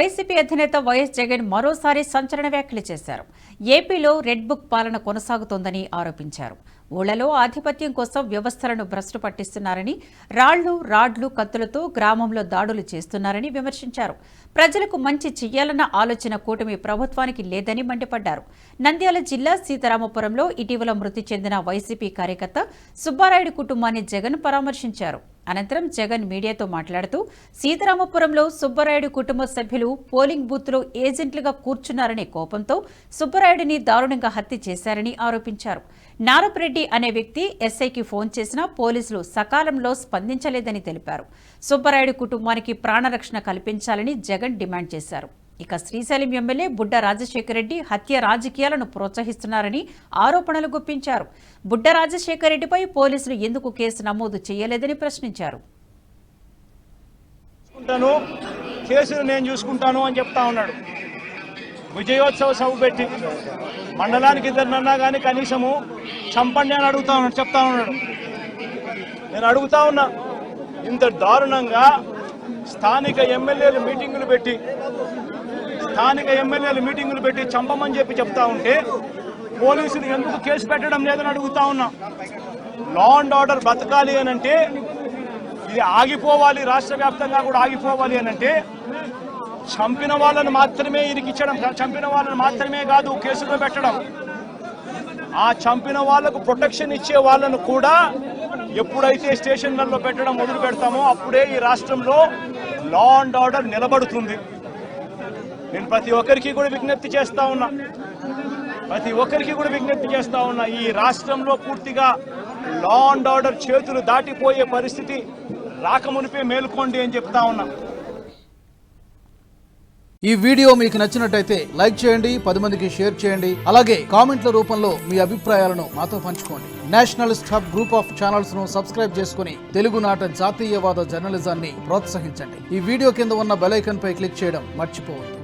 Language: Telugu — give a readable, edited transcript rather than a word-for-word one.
వైసీపీ అధినేత వైఎస్ జగన్ మరోసారి సంచలన వ్యాఖ్యలు చేశారు. ఏపీలో రెడ్ బుక్ పాలన కొనసాగుతోందని ఆరోపించారు. ఊళ్లలో ఆధిపత్యం కోసం వ్యవస్థలను భ్రష్టు పట్టిస్తున్నారని, రాడ్లు కత్తులతో గ్రామంలో దాడులు చేస్తున్నారని విమర్శించారు. ప్రజలకు మంచి చెయ్యాలన్న ఆలోచన కూటమి ప్రభుత్వానికి లేదని మండిపడ్డారు. నంద్యాల జిల్లా సీతారామపురంలో ఇటీవల మృతి చెందిన వైసీపీ కార్యకర్త సుబ్బారాయుడు కుటుంబాన్ని జగన్ పరామర్శించారు. అనంతరం జగన్ మీడియాతో మాట్లాడుతూ సీతారామపురంలో సుబ్బరాయుడు కుటుంబ సభ్యులు పోలింగ్ బూత్లో ఏజెంట్లుగా కూర్చున్నారనే కోపంతో సుబ్బరాయుడిని దారుణంగా హత్య చేశారని ఆరోపించారు. నారపరెడ్డి అనే వ్యక్తి ఎస్ఐకి ఫోన్ చేసినా పోలీసులు సకాలంలో స్పందించలేదని తెలిపారు. సుబ్బరాయుడు కుటుంబానికి ప్రాణరక్షణ కల్పించాలని జగన్ డిమాండ్ చేశారు. ఇక శ్రీశైలం ఎమ్మెల్యే బుడ్డ రాజశేఖర రెడ్డి హత్య రాజకీయాలను ప్రోత్సహిస్తున్నారని ఆరోపణలు గుప్పించారు. బుడ్డ రాజశేఖర రెడ్డిపై పోలీసులు ఎందుకు కేసు నమోదు చేయలేదని ప్రశ్నించారు. కేసులు నేను చూసుకుంటాను అని చెప్తా ఉన్నాడు. విజయోత్సవ సభ పెట్టి మండలానికి ఇద్దరినన్నా కానీ కనీసము చంపండి అని చెప్తా ఉన్నాడు. నేను అడుగుతా ఉన్నా, ఇంత దారుణంగా స్థానిక ఎమ్మెల్యేలు మీటింగులు పెట్టి చంపమని చెప్తా ఉంటే పోలీసులు ఎందుకు కేసు పెట్టడం లేదని అడుగుతా ఉన్నా. లా అండ్ ఆర్డర్ బ్రతకాలి అనంటే ఇది ఆగిపోవాలి, రాష్ట్ర వ్యాప్తంగా కూడా ఆగిపోవాలి అనంటే చంపిన వాళ్ళని మాత్రమే ఇరికించడం, చంపిన వాళ్ళని మాత్రమే కాదు కేసులో పెట్టడం, ఆ చంపిన వాళ్లకు ప్రొటెక్షన్ ఇచ్చే వాళ్ళను కూడా ఎప్పుడైతే స్టేషన్లలో పెట్టడం మొదలు పెడతామో అప్పుడే ఈ రాష్ట్రంలో లా అండ్ ఆర్డర్ నిలబడుతుంది. నేను ప్రతి ఒక్కరికి కూడా విజ్ఞప్తి చేస్తా ఉన్నా, ఈ రాష్ట్రంలో పూర్తిగా లా అండ్ ఆర్డర్ చేతులు దాటిపోయే పరిస్థితి రాకమునిపే మేల్కోండి అని చెప్తా ఉన్నా. ఈ వీడియో మీకు నచ్చినట్టయితే లైక్ చేయండి, 10 మందికి షేర్ చేయండి. అలాగే కామెంట్ల రూపంలో మీ అభిప్రాయాలను మాతో పంచుకోండి. Nationalist hub group of channels ను సబ్స్క్రైబ్ చేసుకుని తెలుగునాట జాతీయవాద జర్నలిజాన్ని ప్రోత్సహించండి. ఈ వీడియో కింద ఉన్న బెల్ ఐకాన్ పై క్లిక్ చేయడం మర్చిపోవద్దు.